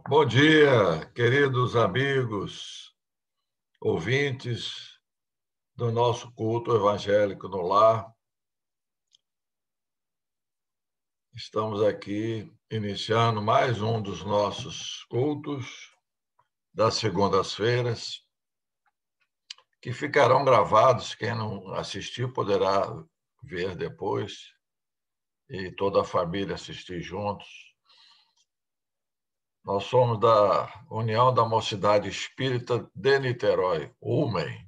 Bom dia, queridos amigos, ouvintes do nosso culto evangélico no lar. Estamos aqui iniciando mais um dos nossos cultos das segundas-feiras, que ficarão gravados. Quem não assistiu poderá ver depois e toda a família assistir juntos. Nós somos da União da Mocidade Espírita de Niterói, UMEN.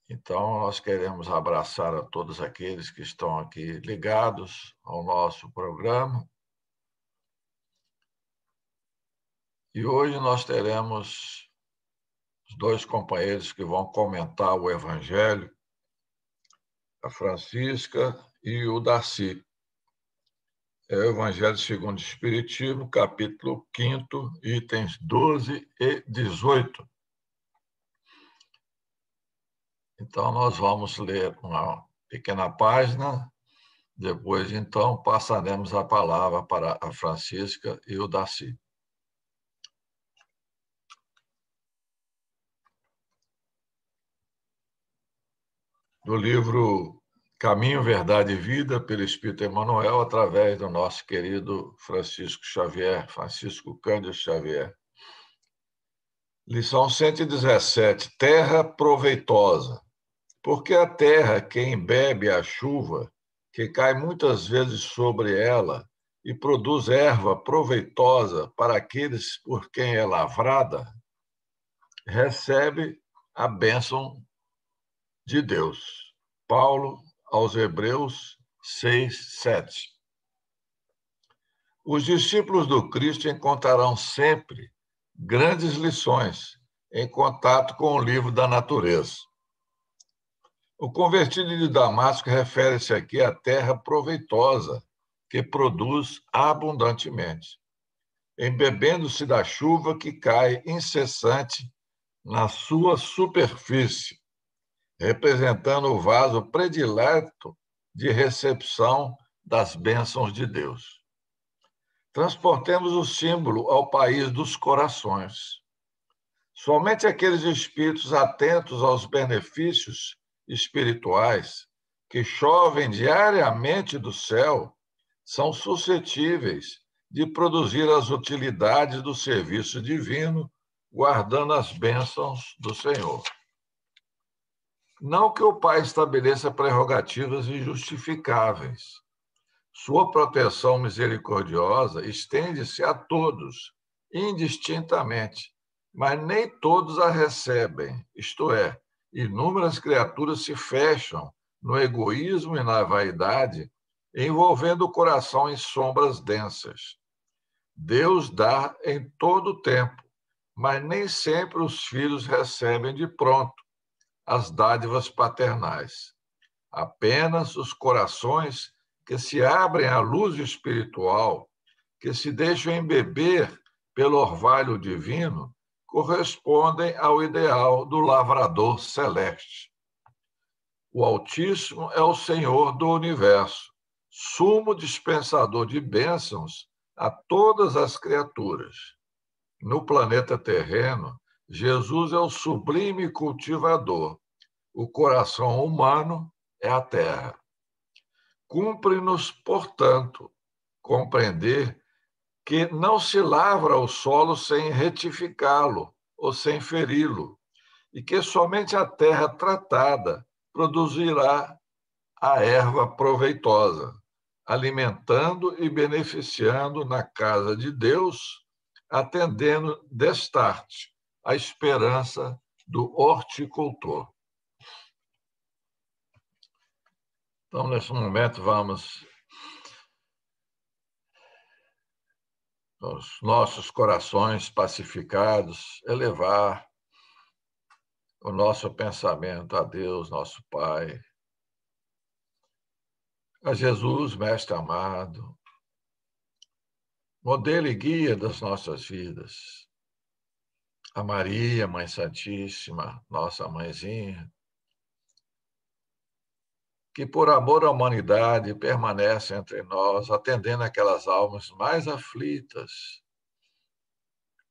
Então, nós queremos abraçar a todos aqueles que estão aqui ligados ao nosso programa. E hoje nós teremos os dois companheiros que vão comentar o Evangelho, a Francisca e o Darcy. É o Evangelho segundo o Espiritismo, capítulo 5, itens 12 e 18. Então, nós vamos ler uma pequena página, depois, então, passaremos a palavra para a Francisca e o Darcy. Do livro Caminho, Verdade e Vida, pelo Espírito Emmanuel, através do nosso querido Francisco Xavier, Francisco Cândido Xavier. Lição 117, terra proveitosa. Porque a terra, quem bebe a chuva, que cai muitas vezes sobre ela e produz erva proveitosa para aqueles por quem é lavrada, recebe a bênção de Deus. Paulo aos Hebreus 6, 7. Os discípulos do Cristo encontrarão sempre grandes lições em contato com o livro da natureza. O convertido de Damasco refere-se aqui à terra proveitosa, que produz abundantemente, embebendo-se da chuva que cai incessante na sua superfície, representando o vaso predileto de recepção das bênçãos de Deus. Transportemos o símbolo ao país dos corações. Somente aqueles espíritos atentos aos benefícios espirituais que chovem diariamente do céu são suscetíveis de produzir as utilidades do serviço divino, guardando as bênçãos do Senhor. Não que o Pai estabeleça prerrogativas injustificáveis. Sua proteção misericordiosa estende-se a todos, indistintamente, mas nem todos a recebem, isto é, inúmeras criaturas se fecham no egoísmo e na vaidade, envolvendo o coração em sombras densas. Deus dá em todo o tempo, mas nem sempre os filhos recebem de pronto as dádivas paternais. Apenas os corações que se abrem à luz espiritual, que se deixam embeber pelo orvalho divino, correspondem ao ideal do lavrador celeste. O Altíssimo é o Senhor do universo, sumo dispensador de bênçãos a todas as criaturas. No planeta terreno, Jesus é o sublime cultivador. O coração humano é a terra. Cumpre-nos, portanto, compreender que não se lavra o solo sem retificá-lo ou sem feri-lo, e que somente a terra tratada produzirá a erva proveitosa, alimentando e beneficiando na casa de Deus, atendendo destarte à esperança do horticultor. Então, nesse momento, vamos os nossos corações pacificados, elevar o nosso pensamento a Deus, nosso Pai, a Jesus, Mestre amado, modelo e guia das nossas vidas, a Maria, Mãe Santíssima, nossa mãezinha, que por amor à humanidade permanece entre nós, atendendo aquelas almas mais aflitas,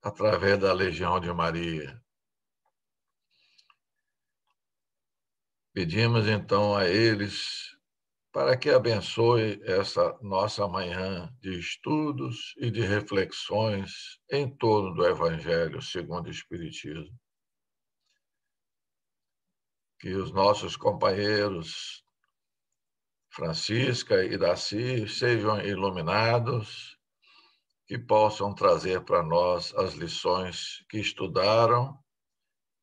através da Legião de Maria. Pedimos, então, a eles para que abençoe essa nossa manhã de estudos e de reflexões em torno do Evangelho segundo o Espiritismo. Que os nossos companheiros Francisca e Daci sejam iluminados, que possam trazer para nós as lições que estudaram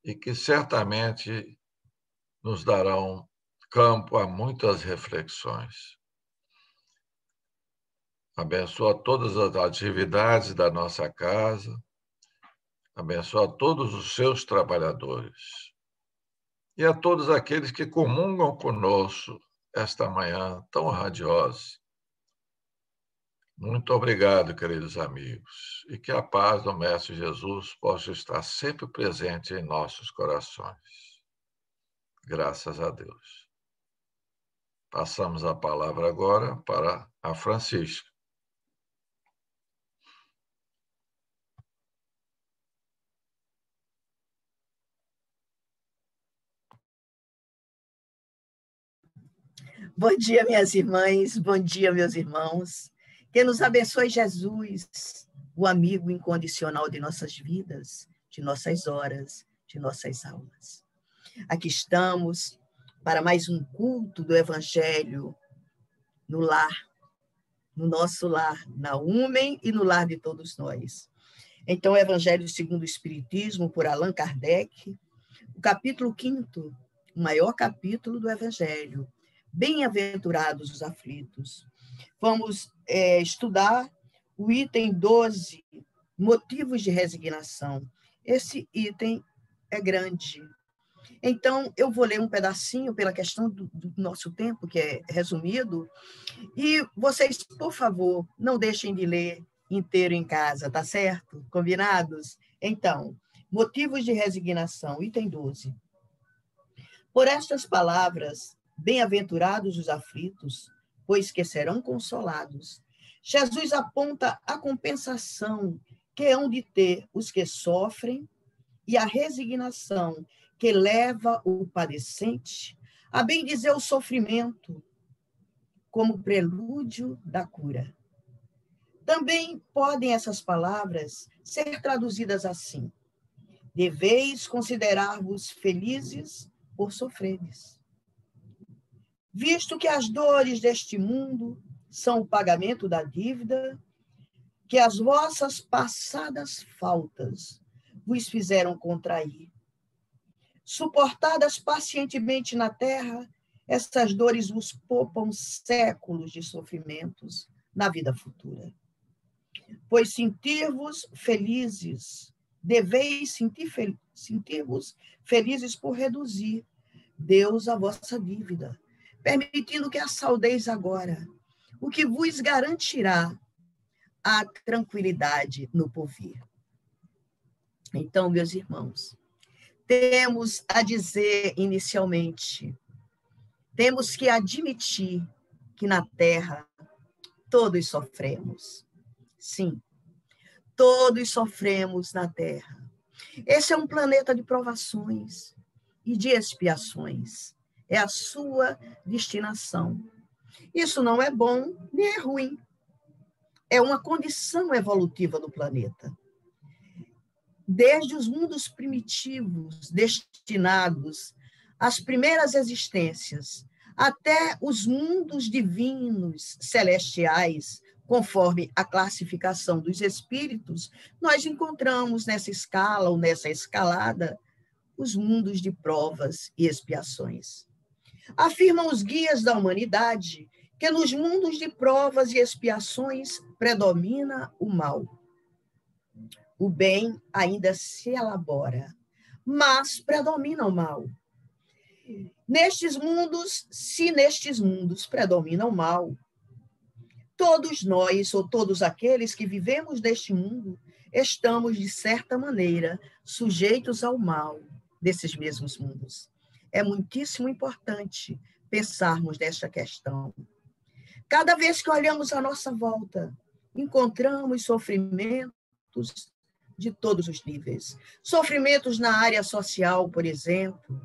e que certamente nos darão campo a muitas reflexões. Abençoa todas as atividades da nossa casa, abençoa todos os seus trabalhadores e a todos aqueles que comungam conosco esta manhã tão radiosa. Muito obrigado, queridos amigos, e que a paz do Mestre Jesus possa estar sempre presente em nossos corações. Graças a Deus. Passamos a palavra agora para a Francisca. Bom dia, minhas irmãs, bom dia, meus irmãos. Que nos abençoe Jesus, o amigo incondicional de nossas vidas, de nossas horas, de nossas almas. Aqui estamos para mais um culto do Evangelho no lar, no nosso lar, na Umen e no lar de todos nós. Então, o Evangelho segundo o Espiritismo, por Allan Kardec, o capítulo 5º, o maior capítulo do Evangelho. Bem-aventurados os aflitos. Vamos estudar o item 12, motivos de resignação. Esse item é grande. Então, eu vou ler um pedacinho pela questão do nosso tempo, que é resumido, e vocês, por favor, não deixem de ler inteiro em casa, tá certo? Combinados? Então, motivos de resignação, item 12. Por estas palavras, bem-aventurados os aflitos, pois que serão consolados. Jesus aponta a compensação que hão de ter os que sofrem e a resignação que leva o padecente a bem dizer o sofrimento como prelúdio da cura. Também podem essas palavras ser traduzidas assim: deveis considerar-vos felizes por sofreres, visto que as dores deste mundo são o pagamento da dívida que as vossas passadas faltas vos fizeram contrair. Suportadas pacientemente na terra, essas dores vos poupam séculos de sofrimentos na vida futura. Pois sentir-vos felizes, deveis sentir-vos felizes por reduzir Deus a vossa dívida, permitindo que a saudeis agora, o que vos garantirá a tranquilidade no porvir. Então, meus irmãos, temos a dizer inicialmente, temos que admitir que na Terra todos sofremos. Sim, todos sofremos na Terra. Esse é um planeta de provações e de expiações. É a sua destinação. Isso não é bom nem é ruim. É uma condição evolutiva do planeta. Desde os mundos primitivos, destinados às primeiras existências, até os mundos divinos, celestiais, conforme a classificação dos espíritos, nós encontramos nessa escala ou nessa escalada os mundos de provas e expiações. Afirmam os guias da humanidade que nos mundos de provas e expiações predomina o mal. O bem ainda se elabora, mas predomina o mal. Se nestes mundos predomina o mal, todos nós, ou todos aqueles que vivemos neste mundo, estamos, de certa maneira, sujeitos ao mal desses mesmos mundos. É muitíssimo importante pensarmos nesta questão. Cada vez que olhamos à nossa volta, encontramos sofrimentos de todos os níveis. Sofrimentos na área social, por exemplo,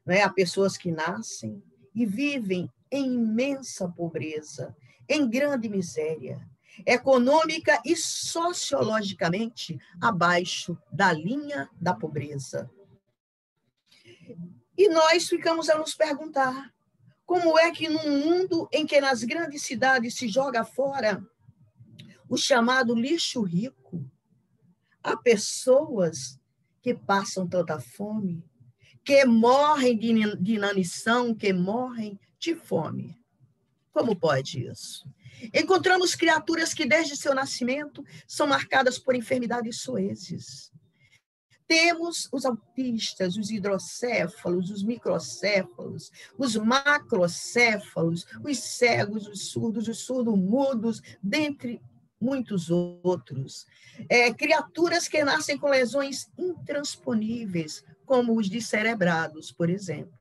né? Há pessoas que nascem e vivem em imensa pobreza, em grande miséria, econômica e sociologicamente abaixo da linha da pobreza. E nós ficamos a nos perguntar, como é que num mundo em que nas grandes cidades se joga fora o chamado lixo rico, há pessoas que passam tanta fome, que morrem de inanição, que morrem de fome? Como pode isso? Encontramos criaturas que desde seu nascimento são marcadas por enfermidades soezes. Temos os autistas, os hidrocéfalos, os microcéfalos, os macrocéfalos, os cegos, os surdo-mudos, dentre muitos outros. Criaturas que nascem com lesões intransponíveis, como os descerebrados, por exemplo.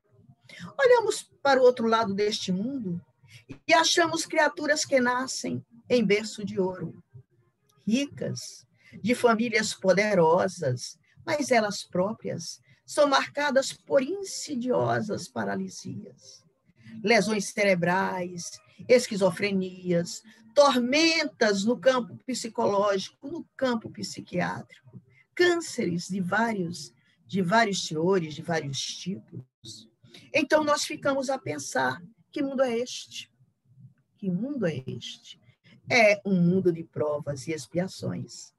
Olhamos para o outro lado deste mundo e achamos criaturas que nascem em berço de ouro, ricas, de famílias poderosas, mas elas próprias são marcadas por insidiosas paralisias, lesões cerebrais, esquizofrenias, tormentas no campo psicológico, no campo psiquiátrico, cânceres de vários teores, de vários tipos. Então, nós ficamos a pensar, que mundo é este? Que mundo é este? É um mundo de provas e expiações.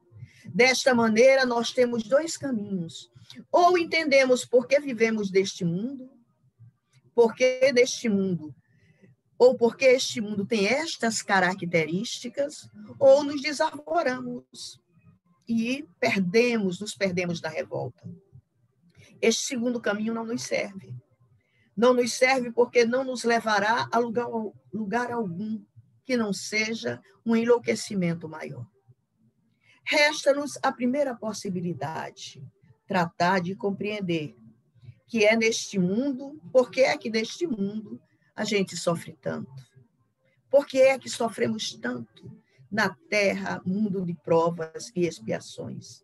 Desta maneira, nós temos dois caminhos. Ou entendemos por que vivemos deste mundo, porque deste mundo, ou porque este mundo tem estas características, ou nos desarvoramos e nos perdemos da revolta. Este segundo caminho não nos serve. Não nos serve porque não nos levará a lugar algum que não seja um enlouquecimento maior. Resta-nos a primeira possibilidade, tratar de compreender que é neste mundo, por que é que neste mundo a gente sofre tanto? Por que é que sofremos tanto na Terra, mundo de provas e expiações?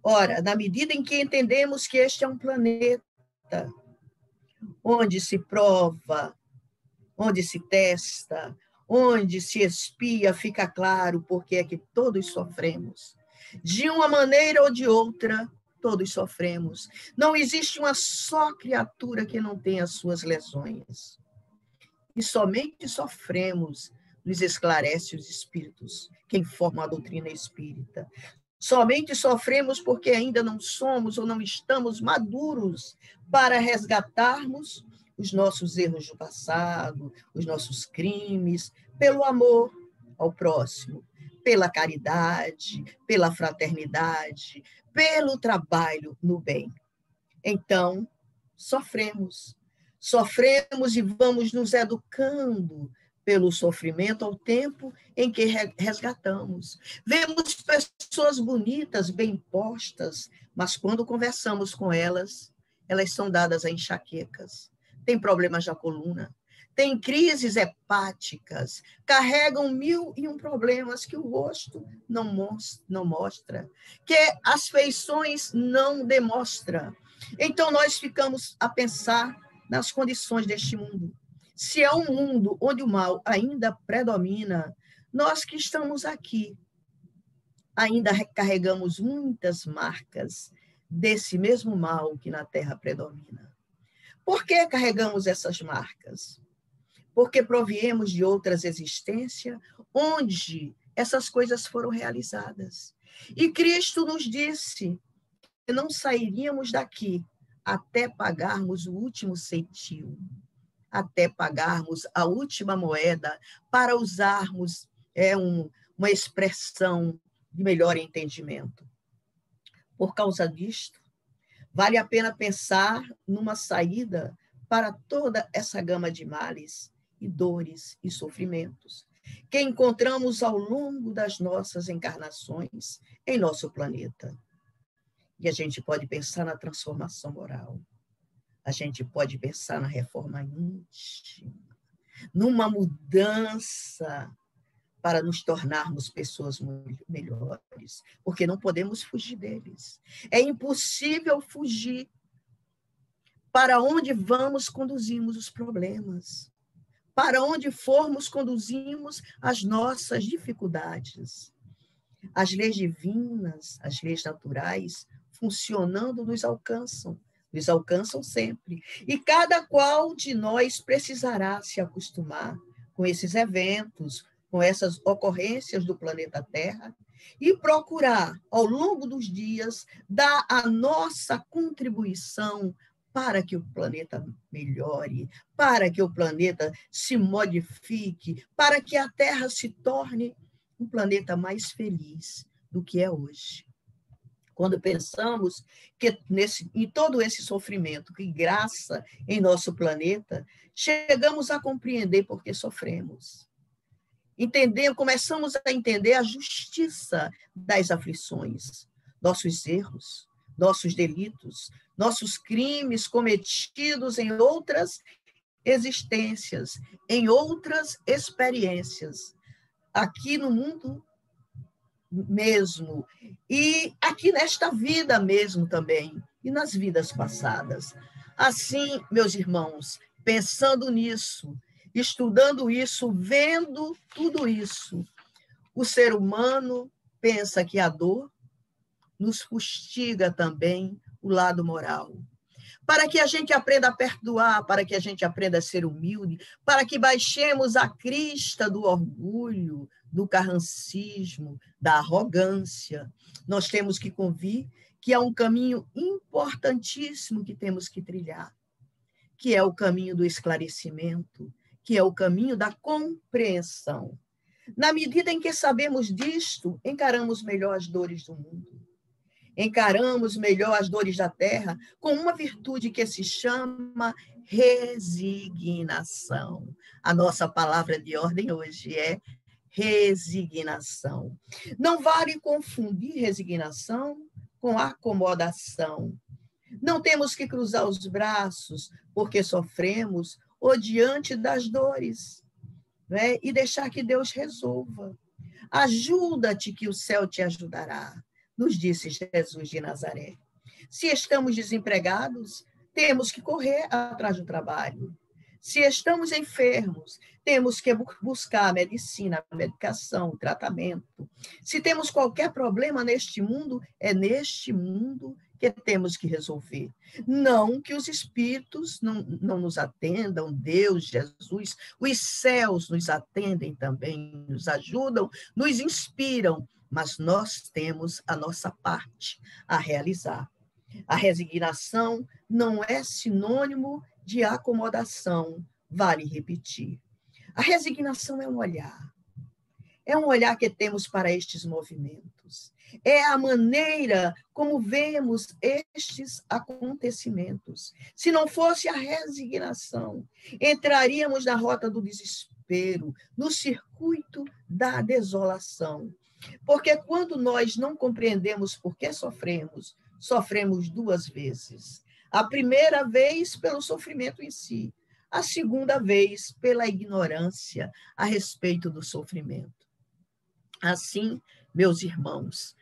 Ora, na medida em que entendemos que este é um planeta onde se prova, onde se testa, onde se expia, fica claro por que é que todos sofremos. De uma maneira ou de outra, todos sofremos. Não existe uma só criatura que não tenha suas lesões. E somente sofremos, nos esclarece os espíritos, quem forma a doutrina espírita. Somente sofremos porque ainda não somos ou não estamos maduros para resgatarmos os nossos erros do passado, os nossos crimes, pelo amor ao próximo, pela caridade, pela fraternidade, pelo trabalho no bem. Então, sofremos e vamos nos educando pelo sofrimento ao tempo em que resgatamos. Vemos pessoas bonitas, bem postas, mas quando conversamos com elas, elas são dadas a enxaquecas, têm problemas da coluna, têm crises hepáticas, carregam 1001 problemas que o rosto não mostra, que as feições não demonstram. Então, nós ficamos a pensar nas condições deste mundo. Se é um mundo onde o mal ainda predomina, nós que estamos aqui ainda carregamos muitas marcas desse mesmo mal que na Terra predomina. Por que carregamos essas marcas? Porque proviemos de outras existências onde essas coisas foram realizadas. E Cristo nos disse que não sairíamos daqui até pagarmos o último centil, até pagarmos a última moeda, para usarmos uma expressão de melhor entendimento. Por causa disto, vale a pena pensar numa saída para toda essa gama de males e dores e sofrimentos que encontramos ao longo das nossas encarnações em nosso planeta. E a gente pode pensar na transformação moral, a gente pode pensar na reforma íntima, numa mudança para nos tornarmos pessoas melhores, porque não podemos fugir deles. É impossível fugir. Para onde vamos, conduzimos os problemas. Para onde formos, conduzimos as nossas dificuldades. As leis divinas, as leis naturais, funcionando, nos alcançam sempre. E cada qual de nós precisará se acostumar com esses eventos, com essas ocorrências do planeta Terra, e procurar, ao longo dos dias, dar a nossa contribuição para que o planeta melhore, para que o planeta se modifique, para que a Terra se torne um planeta mais feliz do que é hoje. Quando pensamos que em todo esse sofrimento que graça em nosso planeta, chegamos a compreender por que sofremos. Começamos a entender a justiça das aflições, nossos erros, nossos delitos, nossos crimes cometidos em outras existências, em outras experiências, aqui no mundo mesmo, e aqui nesta vida mesmo também, e nas vidas passadas. Assim, meus irmãos, pensando nisso, estudando isso, vendo tudo isso, o ser humano pensa que a dor nos fustiga também o lado moral. Para que a gente aprenda a perdoar, para que a gente aprenda a ser humilde, para que baixemos a crista do orgulho, do carrancismo, da arrogância. Nós temos que convir que há um caminho importantíssimo que temos que trilhar, que é o caminho do esclarecimento, que é o caminho da compreensão. Na medida em que sabemos disto, encaramos melhor as dores do mundo. Encaramos melhor as dores da terra com uma virtude que se chama resignação. A nossa palavra de ordem hoje é resignação. Não vale confundir resignação com acomodação. Não temos que cruzar os braços porque sofremos ou diante das dores, né? E deixar que Deus resolva. Ajuda-te que o céu te ajudará, nos disse Jesus de Nazaré. Se estamos desempregados, temos que correr atrás do trabalho. Se estamos enfermos, temos que buscar a medicina, a medicação, o tratamento. Se temos qualquer problema neste mundo, é neste mundo que temos que resolver. Não que os espíritos não nos atendam, Deus, Jesus, os céus nos atendem também, nos ajudam, nos inspiram, mas nós temos a nossa parte a realizar. A resignação não é sinônimo de acomodação, vale repetir. A resignação é um olhar que temos para estes movimentos. É a maneira como vemos estes acontecimentos. Se não fosse a resignação, entraríamos na rota do desespero, no circuito da desolação. Porque quando nós não compreendemos por que sofremos, sofremos duas vezes. A primeira vez pelo sofrimento em si, a segunda vez pela ignorância a respeito do sofrimento. Assim, meus irmãos,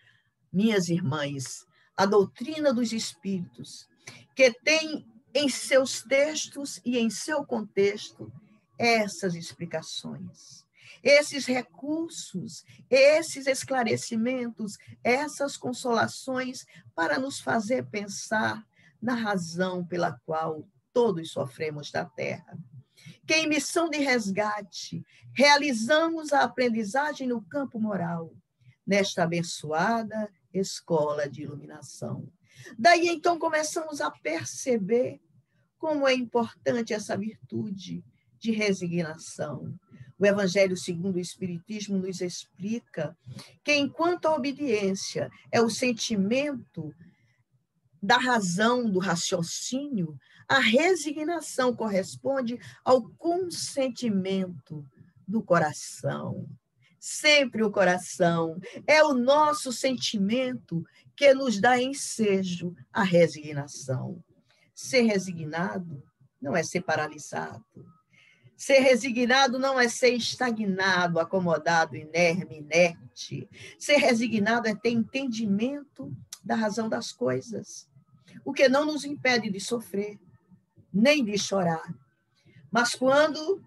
minhas irmãs, a doutrina dos espíritos, que tem em seus textos e em seu contexto essas explicações, esses recursos, esses esclarecimentos, essas consolações para nos fazer pensar na razão pela qual todos sofremos da terra. Que em missão de resgate realizamos a aprendizagem no campo moral, nesta abençoada escola de iluminação. Daí, então, começamos a perceber como é importante essa virtude de resignação. O Evangelho segundo o Espiritismo nos explica que, enquanto a obediência é o sentimento da razão, do raciocínio, a resignação corresponde ao consentimento do coração. Sempre o coração é o nosso sentimento que nos dá ensejo à resignação. Ser resignado não é ser paralisado. Ser resignado não é ser estagnado, acomodado, inerme, inerte. Ser resignado é ter entendimento da razão das coisas, o que não nos impede de sofrer, nem de chorar. Mas quando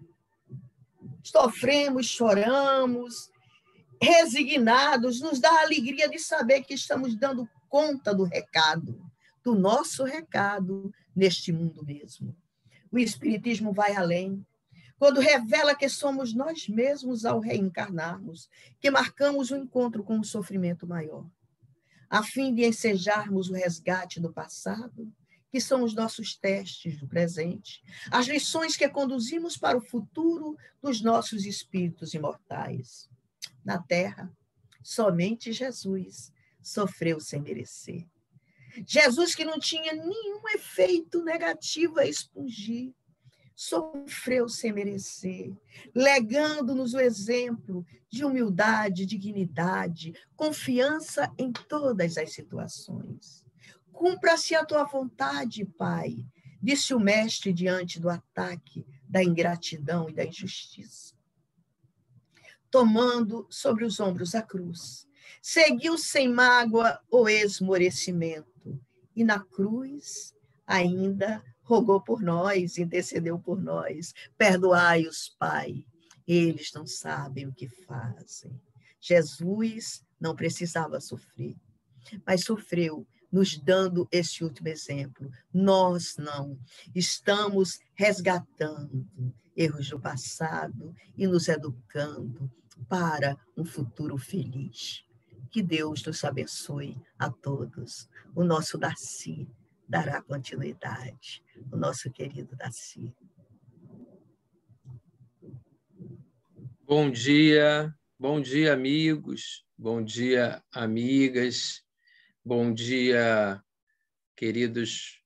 sofremos, choramos, resignados, nos dá a alegria de saber que estamos dando conta do recado, do nosso recado neste mundo mesmo. O Espiritismo vai além, quando revela que somos nós mesmos ao reencarnarmos, que marcamos o encontro com um sofrimento maior, a fim de ensejarmos o resgate do passado, que são os nossos testes do presente, as lições que conduzimos para o futuro dos nossos espíritos imortais. Na Terra, somente Jesus sofreu sem merecer. Jesus, que não tinha nenhum efeito negativo a expungir, sofreu sem merecer, legando-nos o exemplo de humildade, dignidade, confiança em todas as situações. Cumpra-se a tua vontade, Pai, disse o Mestre diante do ataque da ingratidão e da injustiça. Tomando sobre os ombros a cruz, seguiu sem mágoa o esmorecimento, e na cruz ainda rogou por nós, intercedeu por nós. Perdoai-os, Pai, eles não sabem o que fazem. Jesus não precisava sofrer, mas sofreu, nos dando esse último exemplo. Nós não. Estamos resgatando erros do passado e nos educando para um futuro feliz. Que Deus nos abençoe a todos. O nosso Darcy dará continuidade. O nosso querido Darcy. Bom dia, amigos, bom dia, amigas, bom dia, queridos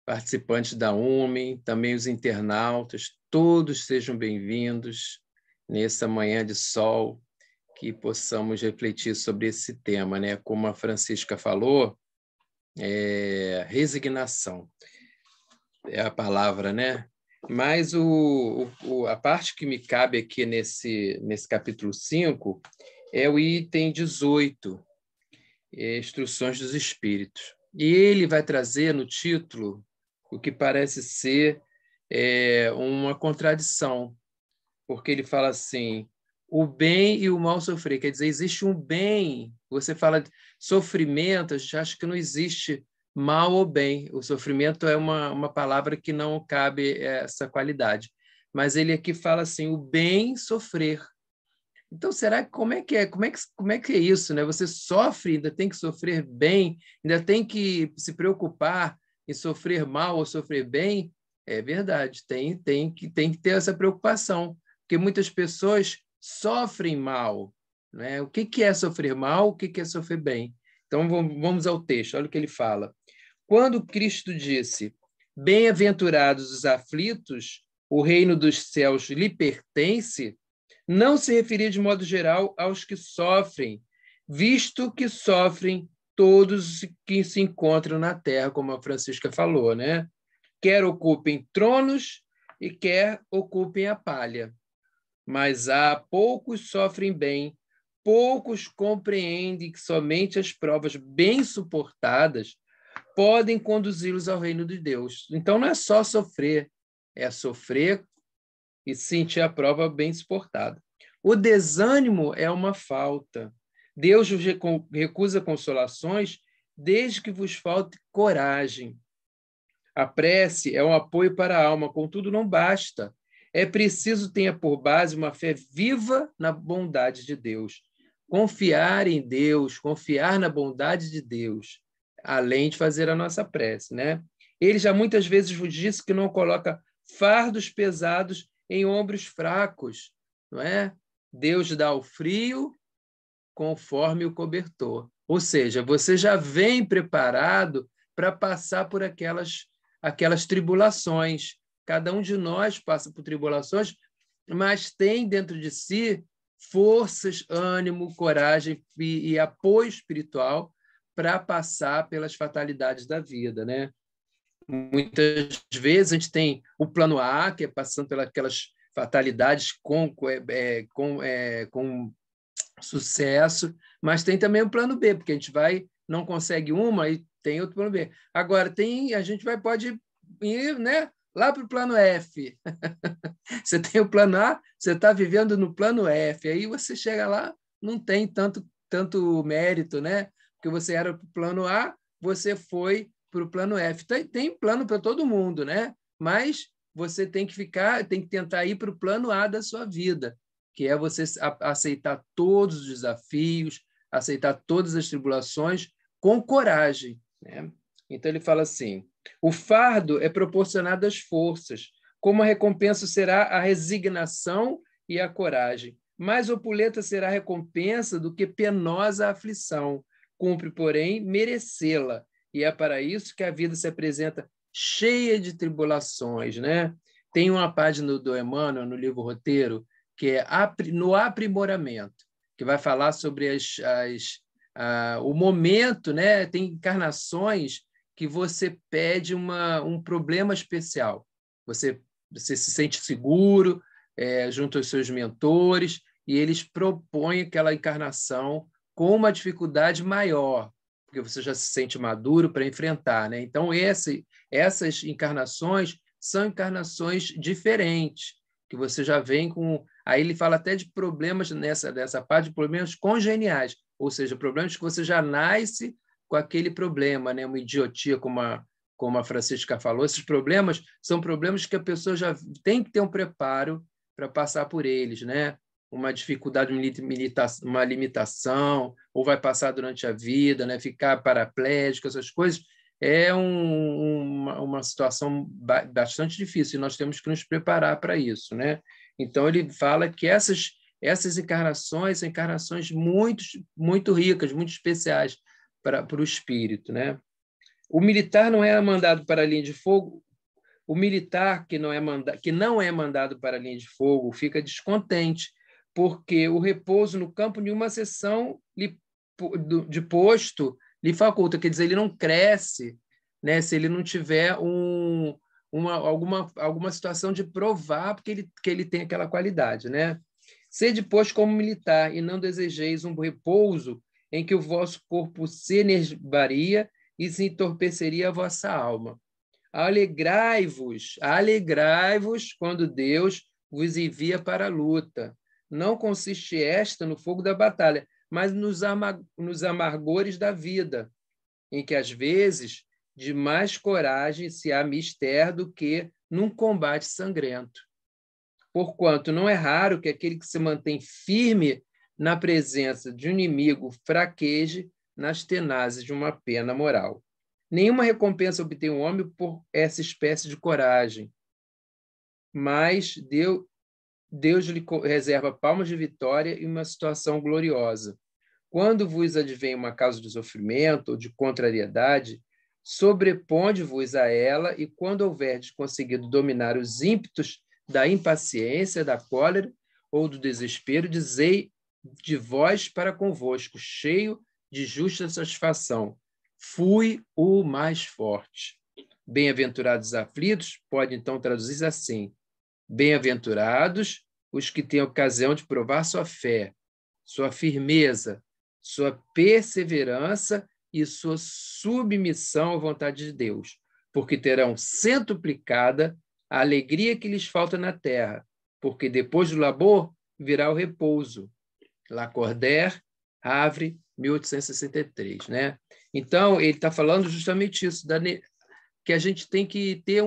participantes da UME, também os internautas, todos sejam bem-vindos nessa manhã de sol, que possamos refletir sobre esse tema, né? Como a Francisca falou, resignação é a palavra, né? Mas a parte que me cabe aqui nesse capítulo 5 é o item 18, Instruções dos Espíritos. E ele vai trazer no título o que parece ser uma contradição, porque ele fala assim, o bem e o mal sofrer. Quer dizer, existe um bem, você fala de sofrimento, a gente acha que não existe mal ou bem. O sofrimento é uma palavra que não cabe essa qualidade. Mas ele aqui fala assim, o bem sofrer. Então, será que como é que é isso, né? Você sofre, ainda tem que sofrer bem, ainda tem que se preocupar em sofrer mal ou sofrer bem? É verdade, tem que ter essa preocupação, porque muitas pessoas sofrem mal, né? O que é sofrer mal? O que é sofrer bem? Então, vamos ao texto, olha o que ele fala. Quando Cristo disse, bem-aventurados os aflitos, o reino dos céus lhe pertence, não se referia de modo geral aos que sofrem, visto que sofrem todos que se encontram na terra, como a Francisca falou, né? Quer ocupem tronos e quer ocupem a palha. Mas poucos sofrem bem, poucos compreendem que somente as provas bem suportadas podem conduzi-los ao reino de Deus. Então, não é só sofrer, é sofrer e sentir a prova bem suportada. O desânimo é uma falta. Deus vos recusa consolações desde que vos falte coragem. A prece é um apoio para a alma, contudo, não basta. É preciso ter por base uma fé viva na bondade de Deus. Confiar em Deus, confiar na bondade de Deus, além de fazer a nossa prece, né? Ele já muitas vezes vos disse que não coloca fardos pesados em ombros fracos, não é? Deus dá o frio conforme o cobertor. Ou seja, você já vem preparado para passar por aquelas tribulações. Cada um de nós passa por tribulações, mas tem dentro de si forças, ânimo, coragem e apoio espiritual para passar pelas fatalidades da vida, né? Muitas vezes a gente tem o plano A, que é passando pelas fatalidades com sucesso, mas tem também o plano B, porque a gente não consegue uma e tem outro plano B. Agora, a gente pode ir, né, lá para o plano F. Você tem o plano A, você está vivendo no plano F, aí você chega lá, não tem tanto mérito, né? Porque você era para o plano A, você foi para o plano F. Tem plano para todo mundo, né? Mas você tem que tentar ir para o plano A da sua vida, que é você aceitar todos os desafios, aceitar todas as tribulações com coragem, né? Então ele fala assim: o fardo é proporcionado às forças, como a recompensa será a resignação e a coragem. Mais opulenta será a recompensa do que penosa a aflição. Cumpre, porém, merecê-la. E é para isso que a vida se apresenta cheia de tribulações, né? Tem uma página do Emmanuel, no livro Roteiro, que é no aprimoramento, que vai falar sobre o momento, né? Tem encarnações que você pede um problema especial. Você se sente seguro junto aos seus mentores e eles propõem aquela encarnação com uma dificuldade maior, porque você já se sente maduro para enfrentar, né? Então, essas encarnações são encarnações diferentes, que você já vem com... Aí ele fala até de problemas nessa parte, de problemas congeniais, ou seja, problemas que você já nasce com aquele problema, né? Uma idiotia, como a Francisca falou. Esses problemas são problemas que a pessoa já tem que ter um preparo para passar por eles, né? Uma dificuldade, uma limitação, ou vai passar durante a vida, né? Ficar paraplégico, essas coisas, é uma situação bastante difícil, e nós temos que nos preparar para isso, né? Então, ele fala que essas encarnações são encarnações muito, muito ricas, muito especiais para o espírito, né? O militar não é mandado para a linha de fogo. O militar que não é mandado para a linha de fogo fica descontente, porque o repouso no campo de uma sessão de posto lhe faculta, quer dizer, ele não cresce, né, se ele não tiver alguma situação de provar que ele tem aquela qualidade, né? Sede, pois, como militar, e não desejeis um repouso em que o vosso corpo se enervaria e se entorpeceria a vossa alma. Alegrai-vos quando Deus vos envia para a luta. Não consiste esta no fogo da batalha, mas nos amargores da vida, em que, às vezes, de mais coragem se há mister do que num combate sangrento. Porquanto não é raro que aquele que se mantém firme na presença de um inimigo fraqueje nas tenazes de uma pena moral. Nenhuma recompensa obtém um homem por essa espécie de coragem, mas Deus lhe reserva palmas de vitória e uma situação gloriosa. Quando vos advém uma causa de sofrimento ou de contrariedade, sobreponde-vos a ela, e quando houverdes conseguido dominar os ímpetos da impaciência, da cólera ou do desespero, dizei de vós para convosco, cheio de justa satisfação: fui o mais forte. Bem-aventurados aflitos, pode então traduzir assim: bem-aventurados os que têm ocasião de provar sua fé, sua firmeza, sua perseverança e sua submissão à vontade de Deus, porque terão centuplicada a alegria que lhes falta na terra, porque depois do labor virá o repouso. Lacordaire, Havre, 1863, né? Então, ele está falando justamente isso, que a gente tem que ter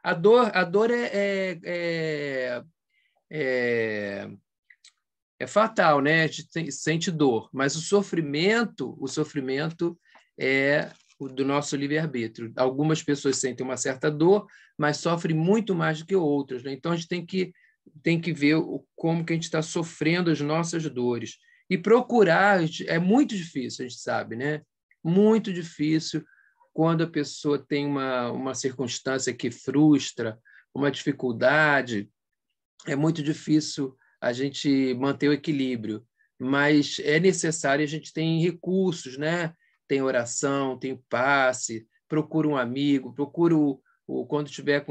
a dor é fatal, né? A gente sente dor, mas o sofrimento é o do nosso livre-arbítrio. Algumas pessoas sentem uma certa dor, mas sofrem muito mais do que outras, né? Então, a gente tem que ver como que a gente está sofrendo as nossas dores. E procurar, é muito difícil, a gente sabe, né? Muito difícil quando a pessoa tem uma circunstância que frustra, uma dificuldade, é muito difícil a gente manter o equilíbrio, mas é necessário, a gente tem recursos, né? Tem oração, tem passe, procura um amigo, procura quando estiver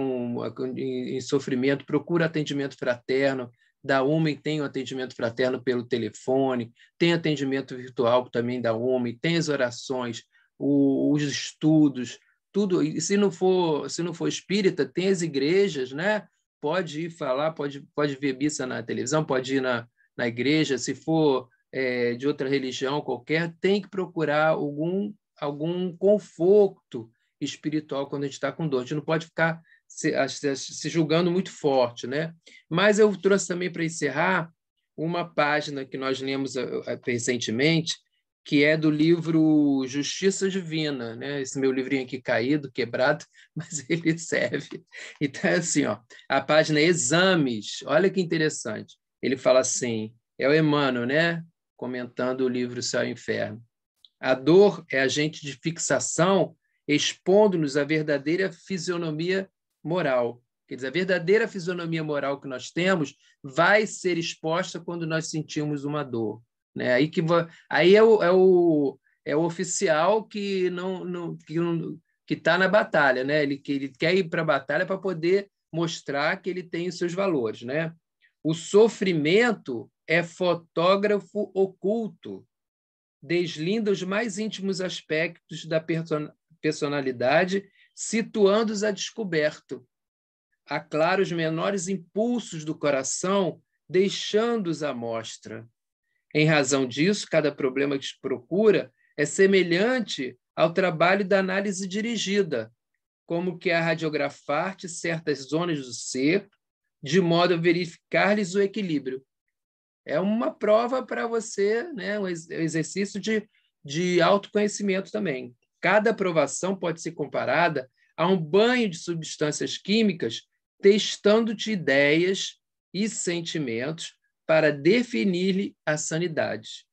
em sofrimento, procura atendimento fraterno, da UMA tem o atendimento fraterno pelo telefone, tem atendimento virtual também da UMA, tem as orações, os estudos, tudo. E se não for espírita, tem as igrejas, né? Pode ir falar, pode ver missa na televisão, pode ir na igreja. Se for de outra religião qualquer, tem que procurar algum conforto espiritual quando a gente está com dor. A gente não pode ficar se julgando muito forte, né? Mas eu trouxe também para encerrar uma página que nós lemos recentemente, que é do livro Justiça Divina, né? Esse meu livrinho aqui caído, quebrado, mas ele serve. Então, é assim, ó, a página Exames, olha que interessante. Ele fala assim, é o Emmanuel, né? Comentando o livro Céu e Inferno. A dor é agente de fixação, expondo-nos a verdadeira fisionomia moral. Quer dizer, a verdadeira fisionomia moral que nós temos vai ser exposta quando nós sentimos uma dor. Né? Aí é o oficial que está na batalha, né? Ele quer ir para a batalha para poder mostrar que ele tem os seus valores. Né? O sofrimento é fotógrafo oculto, deslinda os mais íntimos aspectos da personalidade, situando-os a descoberto. Aclara os menores impulsos do coração, deixando-os à mostra. Em razão disso, cada problema que se procura é semelhante ao trabalho da análise dirigida, como que a radiografar-te certas zonas do ser, de modo a verificar-lhes o equilíbrio. É uma prova para você, né? Um exercício de autoconhecimento também. Cada aprovação pode ser comparada a um banho de substâncias químicas, testando-te ideias e sentimentos para definir-lhe a sanidade.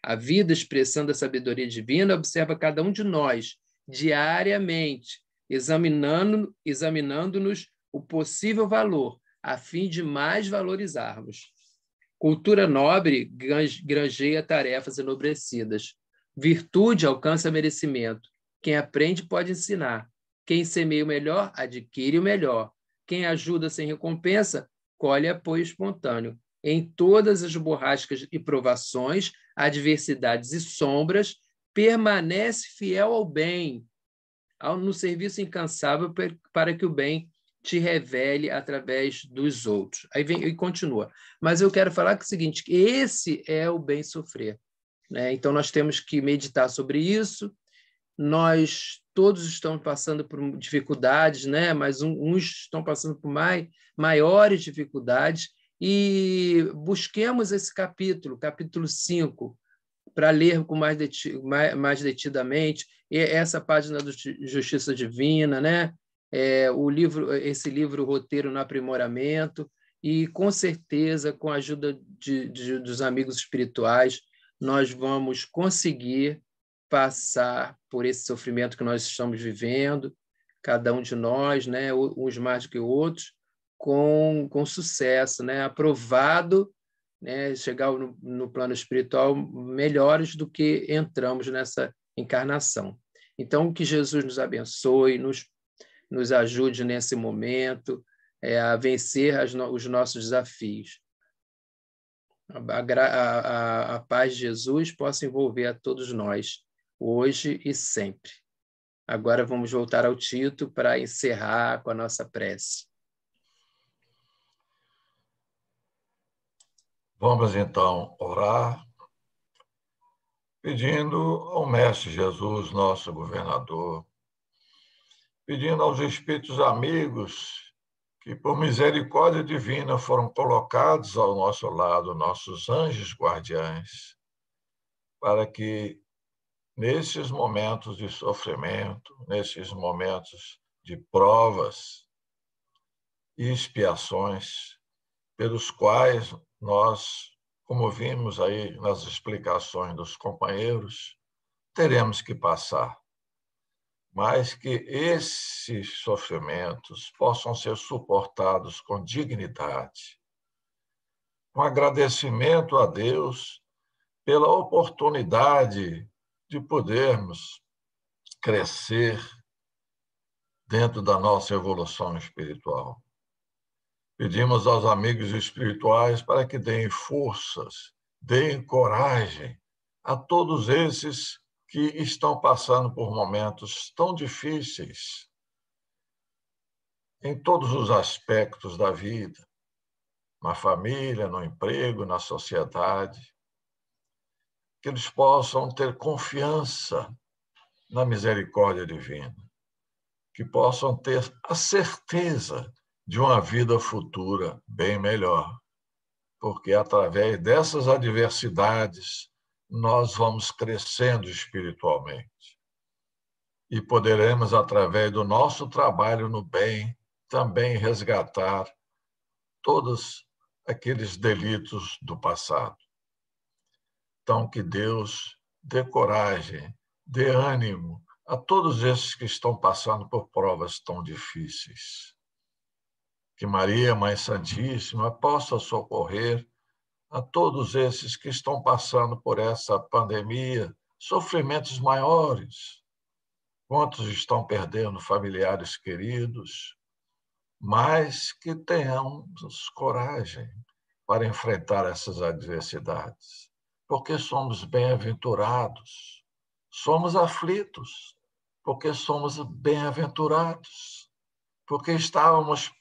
A vida, expressando a sabedoria divina, observa cada um de nós diariamente, examinando-nos o possível valor, a fim de mais valorizarmos. Cultura nobre granjeia tarefas enobrecidas. Virtude alcança merecimento. Quem aprende pode ensinar. Quem semeia o melhor, adquire o melhor. Quem ajuda sem recompensa, colhe apoio espontâneo. Em todas as borrascas e provações, adversidades e sombras, permanece fiel ao bem, no serviço incansável para que o bem te revele através dos outros. Aí vem e continua. Mas eu quero falar que é o seguinte, esse é o bem sofrer. Né? Então, nós temos que meditar sobre isso. Nós todos estamos passando por dificuldades, né? Mas uns estão passando por maiores dificuldades, e busquemos esse capítulo 5, para ler com mais detidamente, e essa página do Justiça Divina, né? Esse livro Roteiro no Aprimoramento, e com certeza, com a ajuda dos amigos espirituais, nós vamos conseguir passar por esse sofrimento que nós estamos vivendo, cada um de nós, né? Uns mais do que outros, com sucesso, né? Aprovado, né? Chegar no plano espiritual melhores do que entramos nessa encarnação. Então, que Jesus nos abençoe, nos ajude nesse momento a vencer os nossos desafios. A paz de Jesus possa envolver a todos nós, hoje e sempre. Agora vamos voltar ao Tito para encerrar com a nossa prece. Vamos, então, orar, pedindo ao Mestre Jesus, nosso governador, pedindo aos espíritos amigos que, por misericórdia divina, foram colocados ao nosso lado, nossos anjos guardiães, para que, nesses momentos de sofrimento, nesses momentos de provas e expiações, pelos quais nós, como vimos aí nas explicações dos companheiros, teremos que passar, mas que esses sofrimentos possam ser suportados com dignidade, com agradecimento a Deus pela oportunidade de podermos crescer, dentro da nossa evolução espiritual. Pedimos aos amigos espirituais para que deem forças, deem coragem a todos esses que estão passando por momentos tão difíceis em todos os aspectos da vida, na família, no emprego, na sociedade, que eles possam ter confiança na misericórdia divina, que possam ter a certeza de uma vida futura bem melhor, porque através dessas adversidades nós vamos crescendo espiritualmente e poderemos, através do nosso trabalho no bem, também resgatar todos aqueles delitos do passado. Então, que Deus dê coragem, dê ânimo a todos esses que estão passando por provas tão difíceis. Que Maria, Mãe Santíssima, possa socorrer a todos esses que estão passando por essa pandemia, sofrimentos maiores. Quantos estão perdendo familiares queridos, mas que tenhamos coragem para enfrentar essas adversidades, porque somos bem-aventurados, somos aflitos, porque somos bem-aventurados, porque estávamos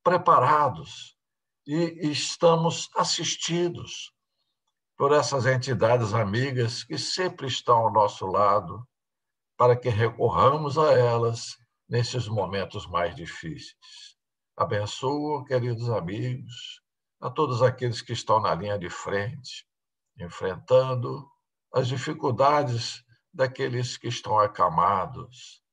preparados e estamos assistidos por essas entidades amigas que sempre estão ao nosso lado, para que recorramos a elas nesses momentos mais difíceis. Abençoa, queridos amigos, a todos aqueles que estão na linha de frente, enfrentando as dificuldades daqueles que estão acamados,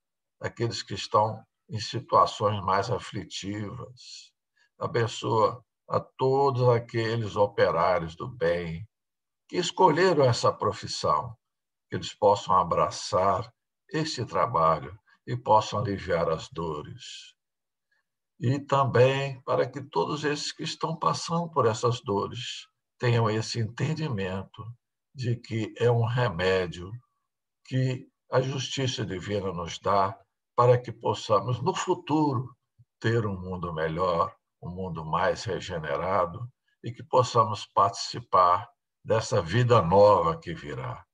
daqueles que estão em situações mais aflitivas. Abençoa a todos aqueles operários do bem que escolheram essa profissão, que eles possam abraçar esse trabalho e possam aliviar as dores. E também para que todos esses que estão passando por essas dores tenham esse entendimento de que é um remédio que a justiça divina nos dá para que possamos, no futuro, ter um mundo melhor, um mundo mais regenerado e que possamos participar dessa vida nova que virá,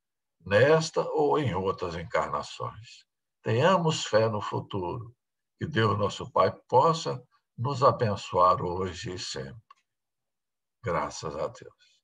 nesta ou em outras encarnações. Tenhamos fé no futuro, que Deus, nosso Pai, possa nos abençoar hoje e sempre. Graças a Deus.